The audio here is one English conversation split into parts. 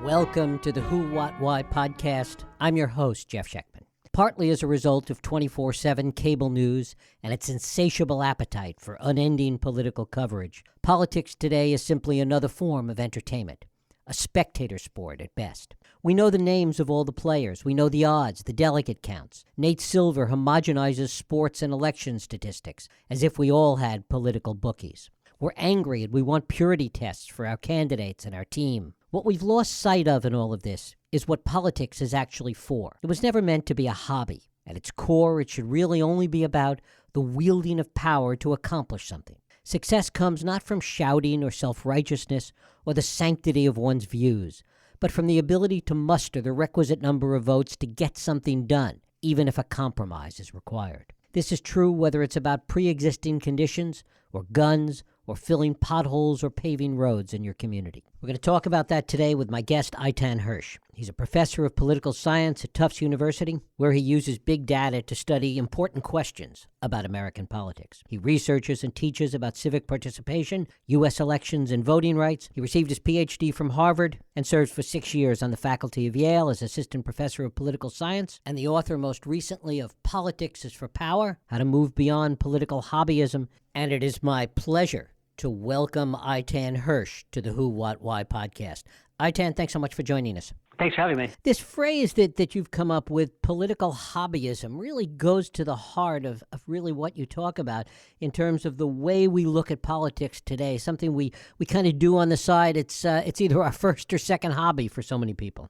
Welcome to the Who, What, Why podcast. I'm your host, Jeff Schechtman. Partly as a result of 24/7 cable news and its insatiable appetite for unending political coverage, politics today is simply another form of entertainment, a spectator sport at best. We know the names of all the players. We know the odds, the delegate counts. Nate Silver homogenizes sports and election statistics as if we all had political bookies. We're angry and we want purity tests for our candidates and our team. What we've lost sight of in all of this is what politics is actually for. It was never meant to be a hobby. At its core, it should really only be about the wielding of power to accomplish something. Success comes not from shouting or self-righteousness or the sanctity of one's views, but from the ability to muster the requisite number of votes to get something done, even if a compromise is required. This is true whether it's about pre-existing conditions or guns or filling potholes or paving roads in your community. We're going to talk about that today with my guest, Eitan Hersh. He's a professor of political science at Tufts University, where he uses big data to study important questions about American politics. He researches and teaches about civic participation, U.S. elections, and voting rights. He received his Ph.D. from Harvard and served for 6 years on the faculty of Yale as assistant professor of political science and the author most recently of Politics is for Power, How to Move Beyond Political Hobbyism. And it is my pleasure to welcome Eitan Hersh to the Who, What, Why podcast. Eitan, thanks so much for joining us. Thanks for having me. This phrase that you've come up with, political hobbyism, really goes to the heart of really what you talk about in terms of the way we look at politics today, something we kind of do on the side. It's either our first or second hobby for so many people.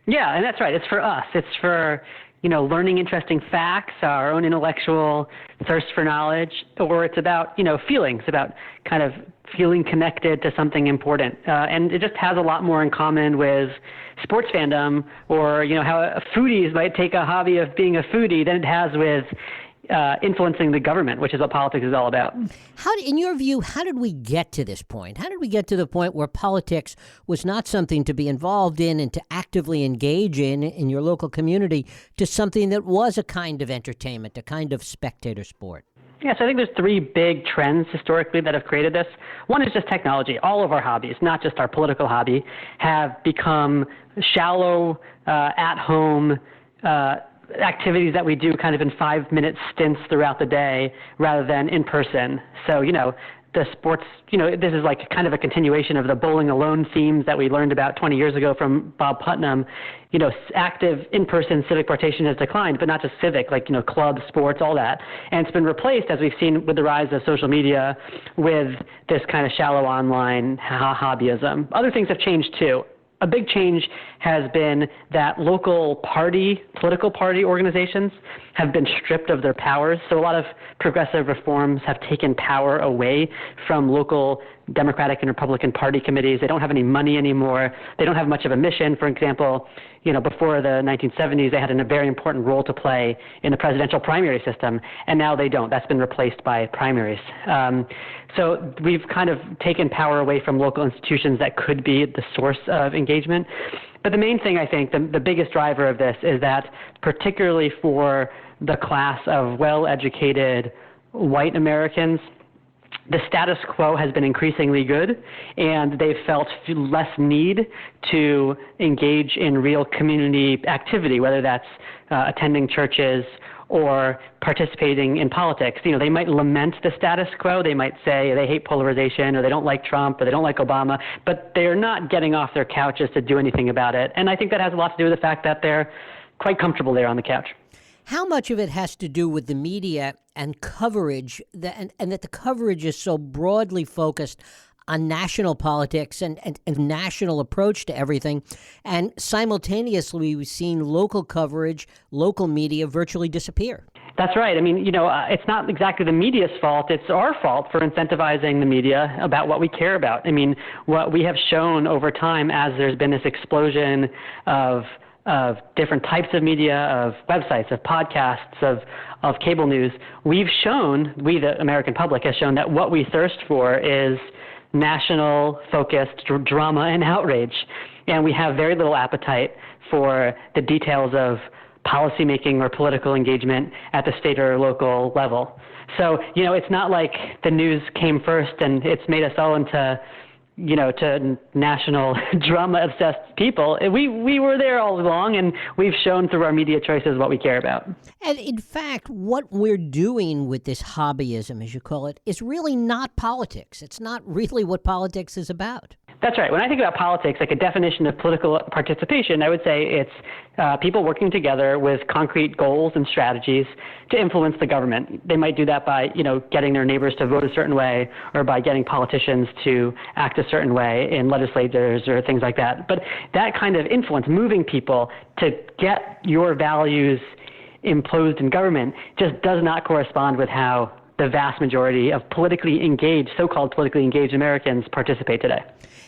Yeah, and that's right. It's for us. It's for learning interesting facts, our own intellectual thirst for knowledge, or it's about, feelings, about kind of feeling connected to something important. And it just has a lot more in common with sports fandom or, how foodies might take a hobby of being a foodie than it has with influencing the government, which is what politics is all about. In your view, how did we get to this point? How did we get to the point where politics was not something to be involved in and to actively engage in your local community to something that was a kind of entertainment, a kind of spectator sport? Yeah, so I think there's three big trends historically that have created this. One is just technology. All of our hobbies, not just our political hobby, have become shallow, at-home activities that we do kind of in 5-minute stints throughout the day rather than in person. So, the sports, this is like kind of a continuation of the bowling alone themes that we learned about 20 years ago from Bob Putnam. Active in-person civic participation has declined, but not just civic, like, clubs, sports, all that. And it's been replaced, as we've seen with the rise of social media, with this kind of shallow online hobbyism. Other things have changed too. A big change has been that local political party organizations have been stripped of their powers. So a lot of progressive reforms have taken power away from local Democratic and Republican Party committees. They don't have any money anymore. They don't have much of a mission. For example, before the 1970s, they had a very important role to play in the presidential primary system, and now they don't. That's been replaced by primaries. So we've kind of taken power away from local institutions that could be the source of engagement. But the main thing, I think, the biggest driver of this is that particularly for the class of well-educated white Americans, the status quo has been increasingly good, and they've felt less need to engage in real community activity, whether that's attending churches or participating in politics. They might lament the status quo. They might say they hate polarization or they don't like Trump or they don't like Obama, but they're not getting off their couches to do anything about it. And I think that has a lot to do with the fact that they're quite comfortable there on the couch. How much of it has to do with the media and coverage, and that the coverage is so broadly focused on national politics and national approach to everything, and simultaneously we've seen local coverage, local media virtually disappear? That's right. I mean, it's not exactly the media's fault. It's our fault for incentivizing the media about what we care about. I mean, what we have shown over time as there's been this explosion of different types of media, of websites, of podcasts, of cable news, we, the American public, has shown that what we thirst for is national-focused drama and outrage. And we have very little appetite for the details of policymaking or political engagement at the state or local level. So, it's not like the news came first and it's made us all into to national drama-obsessed people. We were there all along, and we've shown through our media choices what we care about. And in fact, what we're doing with this hobbyism, as you call it, is really not politics. It's not really what politics is about. That's right. When I think about politics, like a definition of political participation, I would say it's people working together with concrete goals and strategies to influence the government. They might do that by, getting their neighbors to vote a certain way, or by getting politicians to act a certain way in legislatures or things like that. But that kind of influence, moving people to get your values imposed in government, just does not correspond with how the vast majority of so-called politically engaged Americans participate today.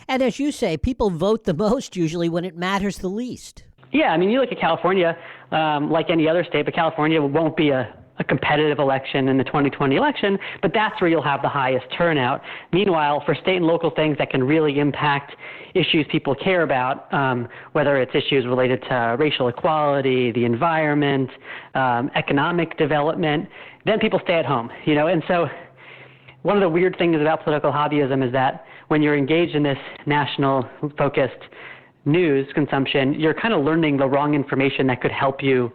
And as you say, people vote the most usually when it matters the least. Yeah, I mean, you look at California, like any other state, but California won't be a competitive election in the 2020 election, but that's where you'll have the highest turnout. Meanwhile, for state and local things that can really impact issues people care about, whether it's issues related to racial equality, the environment, economic development, then people stay at home, And so one of the weird things about political hobbyism is that when you're engaged in this national-focused news consumption, you're kind of learning the wrong information that could help you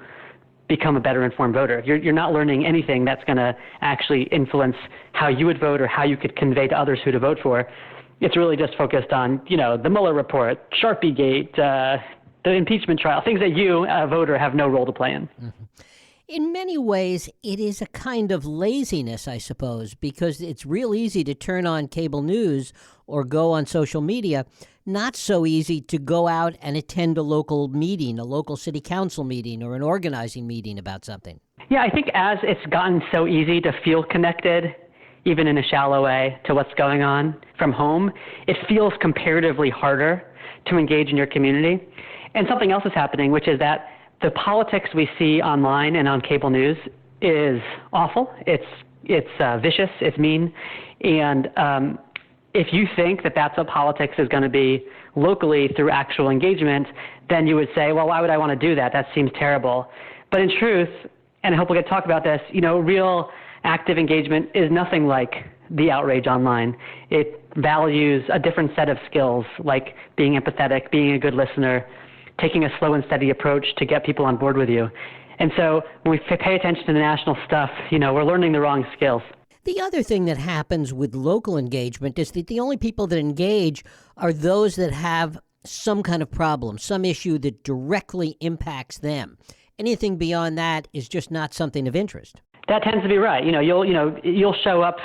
become a better informed voter. You're not learning anything that's going to actually influence how you would vote or how you could convey to others who to vote for. It's really just focused on, the Mueller report, Sharpie Gate, the impeachment trial, things that you, a voter, have no role to play in. Mm-hmm. In many ways, it is a kind of laziness, I suppose, because it's real easy to turn on cable news or go on social media. Not so easy to go out and attend a local meeting, a local city council meeting, or an organizing meeting about something. Yeah, I think as it's gotten so easy to feel connected, even in a shallow way, to what's going on from home, it feels comparatively harder to engage in your community. And something else is happening, which is that the politics we see online and on cable news is awful. It's vicious. It's mean. And if you think that that's what politics is going to be locally through actual engagement, then you would say, well, why would I want to do that? That seems terrible. But in truth, and I hope we'll get to talk about this, real active engagement is nothing like the outrage online. It values a different set of skills, like being empathetic, being a good listener, taking a slow and steady approach to get people on board with you. And so when we pay attention to the national stuff, we're learning the wrong skills. The other thing that happens with local engagement is that the only people that engage are those that have some kind of problem, some issue that directly impacts them. Anything beyond that is just not something of interest. That tends to be right. You'll show up.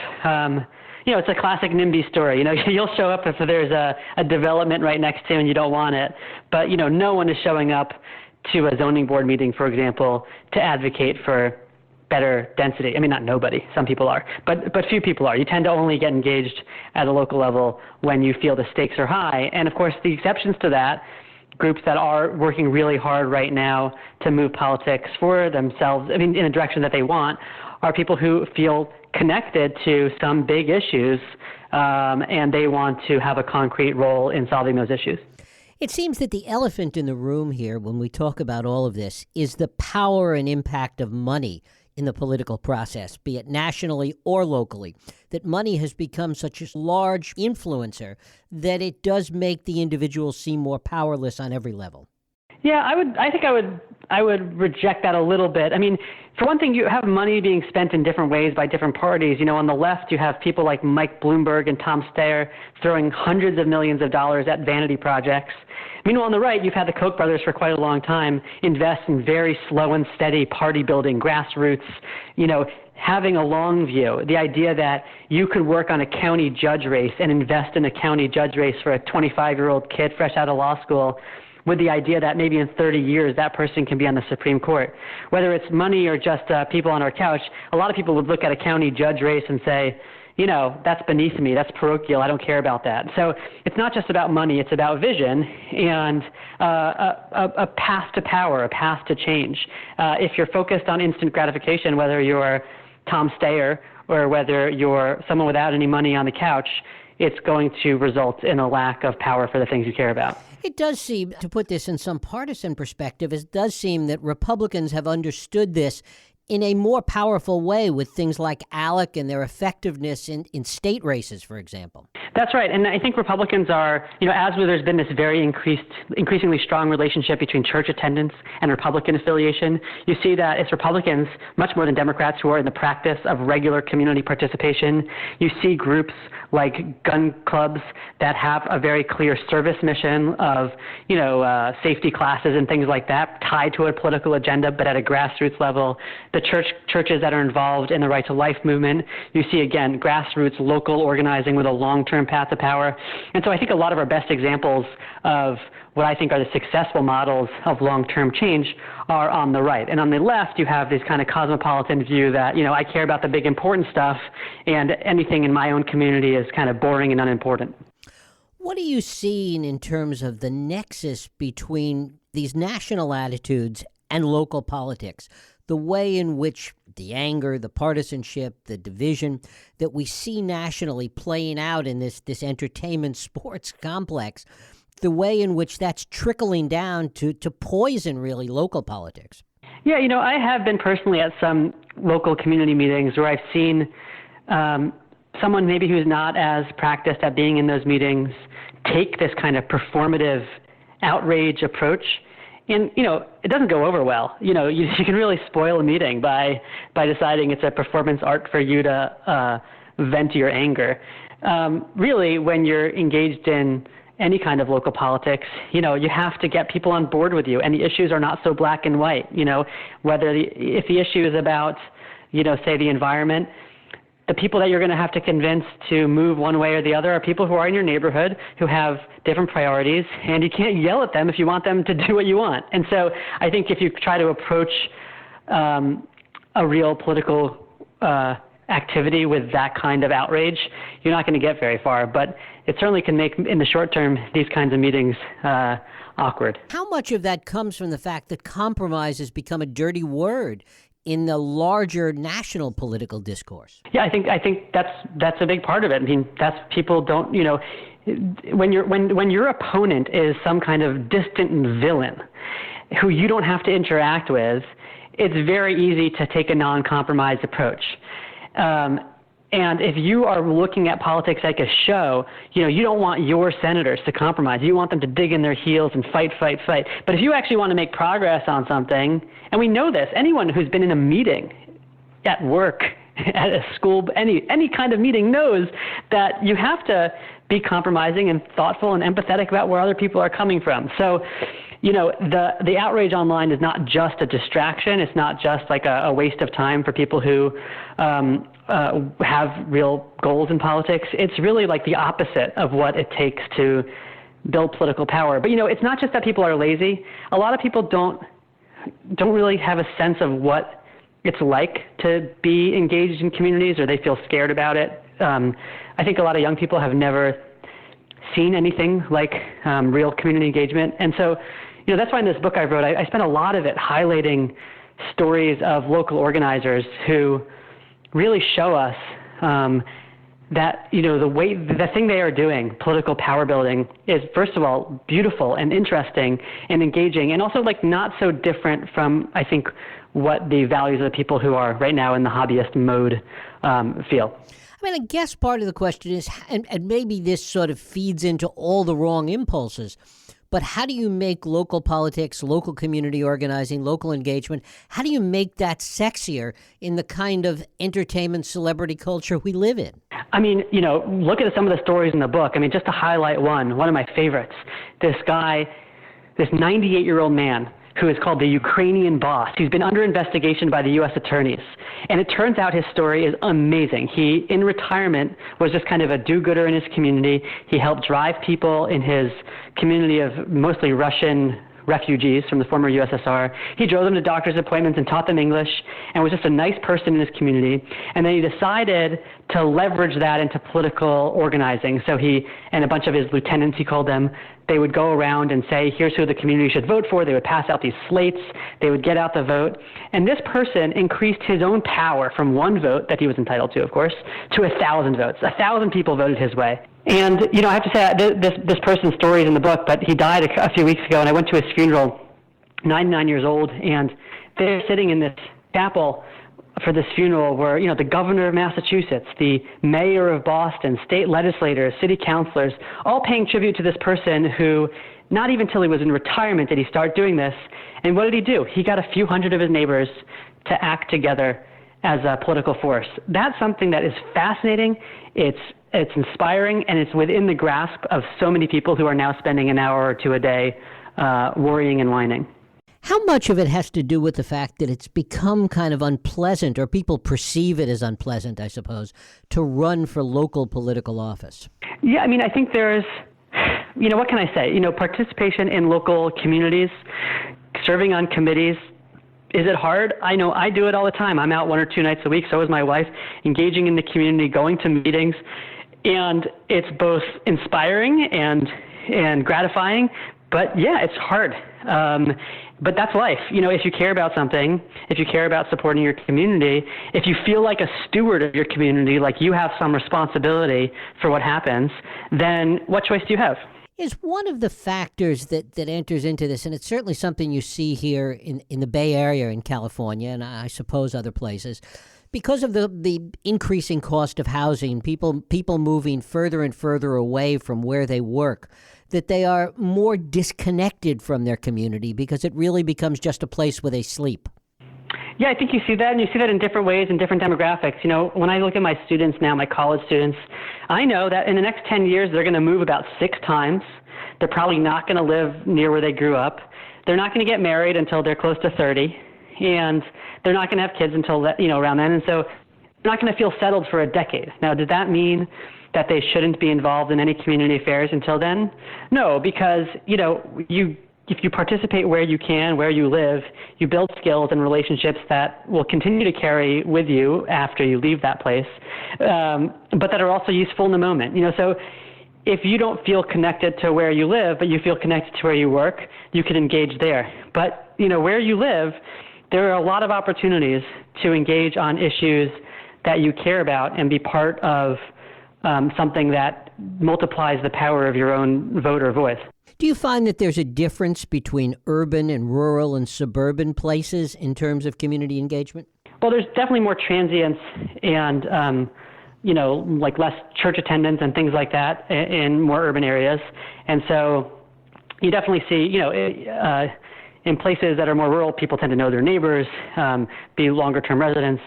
It's a classic NIMBY story. You'll show up if there's a development right next to you and you don't want it. But, no one is showing up to a zoning board meeting, for example, to advocate for better density. I mean, not nobody. Some people are. But few people are. You tend to only get engaged at a local level when you feel the stakes are high. And, of course, the exceptions to that, groups that are working really hard right now to move politics for themselves, in a direction that they want, are people who feel connected to some big issues, and they want to have a concrete role in solving those issues. It seems that the elephant in the room here, when we talk about all of this, is the power and impact of money in the political process, be it nationally or locally, that money has become such a large influencer that it does make the individual seem more powerless on every level. Yeah, I would reject that a little bit. I mean, for one thing, you have money being spent in different ways by different parties. On the left, you have people like Mike Bloomberg and Tom Steyer throwing hundreds of millions of dollars at vanity projects. Meanwhile, on the right, you've had the Koch brothers for quite a long time invest in very slow and steady party building, grassroots, having a long view, the idea that you could work on a county judge race and invest in a county judge race for a 25-year-old kid fresh out of law school, with the idea that maybe in 30 years that person can be on the Supreme Court. Whether it's money or just people on our couch, a lot of people would look at a county judge race and say, that's beneath me, that's parochial, I don't care about that. So it's not just about money, it's about vision and a path to power, a path to change. If you're focused on instant gratification, whether you're Tom Steyer or whether you're someone without any money on the couch, it's going to result in a lack of power for the things you care about. It does seem, to put this in some partisan perspective, it does seem that Republicans have understood this in a more powerful way with things like ALEC and their effectiveness in state races, for example. That's right. And I think Republicans are, as there's been this very increasingly strong relationship between church attendance and Republican affiliation, you see that it's Republicans, much more than Democrats, who are in the practice of regular community participation. You see groups like gun clubs that have a very clear service mission of, safety classes and things like that tied to a political agenda, but at a grassroots level. The churches that are involved in the Right to Life movement, you see, again, grassroots local organizing with a long-term path to power. And so I think a lot of our best examples of what I think are the successful models of long-term change are on the right. And on the left, you have this kind of cosmopolitan view that, I care about the big important stuff, and anything in my own community is kind of boring and unimportant. What are you seeing in terms of the nexus between these national attitudes and local politics? The way in which the anger, the partisanship, the division that we see nationally playing out in this entertainment sports complex, the way in which that's trickling down to poison, really, local politics. Yeah, I have been personally at some local community meetings where I've seen someone maybe who's not as practiced at being in those meetings take this kind of performative outrage approach. And, it doesn't go over well. You can really spoil a meeting by deciding it's a performance art for you to vent your anger. Really, when you're engaged in any kind of local politics, you have to get people on board with you. And the issues are not so black and white. If the issue is about, say, the environment, the people that you're going to have to convince to move one way or the other are people who are in your neighborhood, who have different priorities, and you can't yell at them if you want them to do what you want. And so I think if you try to approach a real political activity with that kind of outrage, you're not going to get very far. But it certainly can make, in the short term, these kinds of meetings awkward. How much of that comes from the fact that compromise has become a dirty word in the larger national political discourse? Yeah, I think that's a big part of it. I mean, that's people don't, when your opponent is some kind of distant villain who you don't have to interact with, it's very easy to take a non-compromise approach. And if you are looking at politics like a show, you don't want your senators to compromise. You want them to dig in their heels and fight. But if you actually want to make progress on something, and we know this, anyone who's been in a meeting at work, at a school, any kind of meeting knows that you have to be compromising and thoughtful and empathetic about where other people are coming from. So, the outrage online is not just a distraction. It's not just like a waste of time for people who have real goals in politics. It's really like the opposite of what it takes to build political power. But, it's not just that people are lazy. A lot of people don't really have a sense of what it's like to be engaged in communities, or they feel scared about it. I think a lot of young people have never seen anything like real community engagement. And so, that's why in this book I wrote, I spent a lot of it highlighting stories of local organizers who really show us that, the thing they are doing, political power building, is, first of all, beautiful and interesting and engaging, and also not so different from, I think, what the values of the people who are right now in the hobbyist mode feel. I guess part of the question is, and maybe this sort of feeds into all the wrong impulses, but how do you make local politics, local community organizing, local engagement, how do you make that sexier in the kind of entertainment celebrity culture we live in? Look at some of the stories in the book. Just to highlight one of my favorites, this 98-year-old man who is called the Ukrainian boss. He's been under investigation by the U.S. attorneys. And it turns out his story is amazing. He, in retirement, was just kind of a do-gooder in his community. He helped drive people in his community of mostly Russian refugees from the former USSR. He drove them to doctor's appointments and taught them English and was just a nice person in his community. And then he decided to leverage that into political organizing. So he and a bunch of his lieutenants, he called them, they would go around and say, here's who the community should vote for. They would pass out these slates. They would get out the vote. And this person increased his own power from one vote that he was entitled to, of course, to 1,000 votes. 1,000 people voted his way. And, I have to say, this person's story is in the book, but he died a few weeks ago, and I went to his funeral, 99 years old, and they're sitting in this chapel for this funeral were, the governor of Massachusetts, the mayor of Boston, state legislators, city councilors, all paying tribute to this person who, not even till he was in retirement did he start doing this. And what did he do? He got a few hundred of his neighbors to act together as a political force. That's something that is fascinating. It's inspiring, and it's within the grasp of so many people who are now spending an hour or two a day worrying and whining. How much of it has to do with the fact that it's become kind of unpleasant, or people perceive it as unpleasant, I suppose, to run for local political office? Yeah, I think there's, what can I say? Participation in local communities, serving on committees. Is it hard? I know I do it all the time. I'm out 1 or 2 nights a week. So is my wife, engaging in the community, going to meetings. And it's both inspiring and gratifying. But yeah, it's hard. But that's life. If you care about something, if you care about supporting your community, if you feel like a steward of your community, like you have some responsibility for what happens, then what choice do you have? Is one of the factors that enters into this, and it's certainly something you see here in the Bay Area in California, and I suppose other places, because of the increasing cost of housing, people moving further and further away from where they work, that they are more disconnected from their community because it really becomes just a place where they sleep. Yeah, I think you see that, and you see that in different ways in different demographics. When I look at my students now, my college students, I know that in the next 10 years, they're going to move about 6 times. They're probably not going to live near where they grew up. They're not going to get married until they're close to 30, and they're not going to have kids until around then. And so they're not going to feel settled for a decade. Now, does that mean that they shouldn't be involved in any community affairs until then? No, because if you participate where you can, where you live, you build skills and relationships that will continue to carry with you after you leave that place, but that are also useful in the moment. So if you don't feel connected to where you live, but you feel connected to where you work, you can engage there. But where you live, there are a lot of opportunities to engage on issues that you care about and be part of something that multiplies the power of your own vote or voice. Do you find that there's a difference between urban and rural and suburban places in terms of community engagement? Well, there's definitely more transience and, like less church attendance and things like that in more urban areas. And so you definitely see, in places that are more rural, people tend to know their neighbors, be longer-term residents.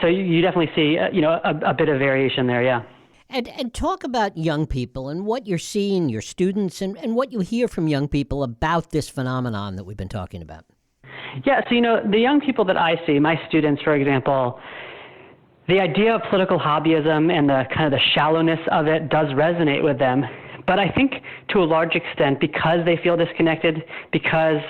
So you definitely see, a bit of variation there, yeah. And talk about young people and what you're seeing, your students, and what you hear from young people about this phenomenon that we've been talking about. Yeah, so, the young people that I see, my students, for example, the idea of political hobbyism and the kind of the shallowness of it does resonate with them. But I think to a large extent, because they feel disconnected, because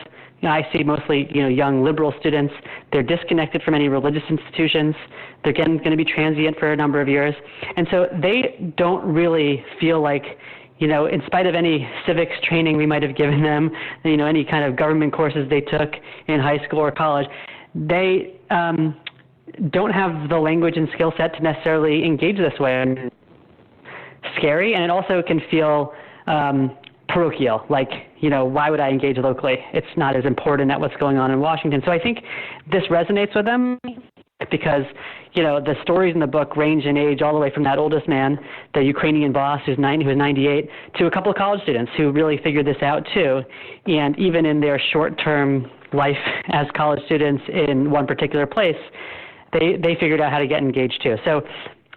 I see mostly, young liberal students. They're disconnected from any religious institutions. They're going to be transient for a number of years. And so they don't really feel like, in spite of any civics training we might have given them, any kind of government courses they took in high school or college, they don't have the language and skill set to necessarily engage this way. And scary, and it also can feel parochial, like, why would I engage locally? It's not as important at what's going on in Washington. So I think this resonates with them because, the stories in the book range in age all the way from that oldest man, the Ukrainian boss who was 98, to a couple of college students who really figured this out too. And even in their short-term life as college students in one particular place, they figured out how to get engaged too. So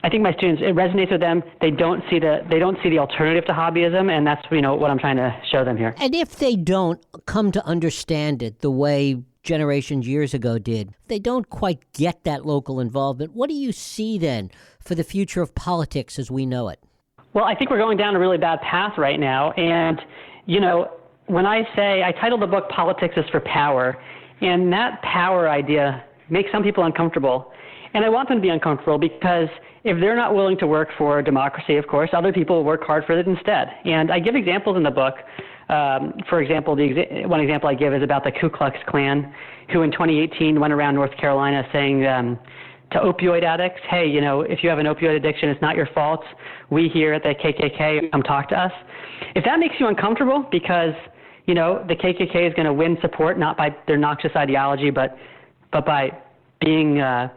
I think my students, it resonates with them. They don't see the alternative to hobbyism, and that's what I'm trying to show them here. And if they don't come to understand it the way generations years ago did, if they don't quite get that local involvement, what do you see then for the future of politics as we know it? Well, I think we're going down a really bad path right now, and when I titled the book "Politics is for Power," and that power idea makes some people uncomfortable, and I want them to be uncomfortable because if they're not willing to work for democracy, of course, other people will work hard for it instead. And I give examples in the book. For example, one example I give is about the Ku Klux Klan, who in 2018 went around North Carolina saying to opioid addicts, hey, if you have an opioid addiction, it's not your fault. We here at the KKK, come talk to us. If that makes you uncomfortable because, the KKK is going to win support, not by their noxious ideology, but by being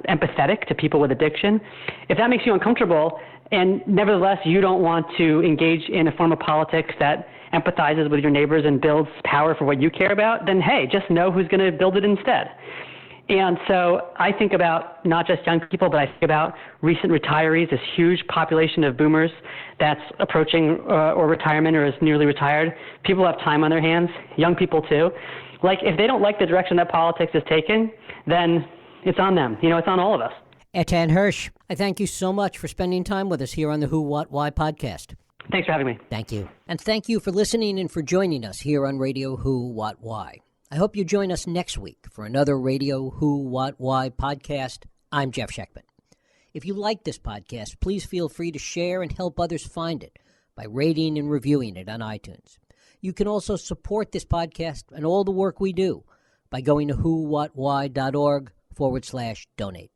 empathetic to people with addiction, if that makes you uncomfortable and nevertheless you don't want to engage in a form of politics that empathizes with your neighbors and builds power for what you care about, then hey, just know who's going to build it instead. And so I think about not just young people, but I think about recent retirees, this huge population of boomers that's approaching or retirement or is nearly retired. People have time on their hands, young people too. Like, if they don't like the direction that politics is taking, then it's on them. It's on all of us. Etan Hirsch, I thank you so much for spending time with us here on the Who, What, Why podcast. Thanks for having me. Thank you. And thank you for listening and for joining us here on Radio Who, What, Why. I hope you join us next week for another Radio Who, What, Why podcast. I'm Jeff Sheckman. If you like this podcast, please feel free to share and help others find it by rating and reviewing it on iTunes. You can also support this podcast and all the work we do by going to whowhatwhy.org/donate.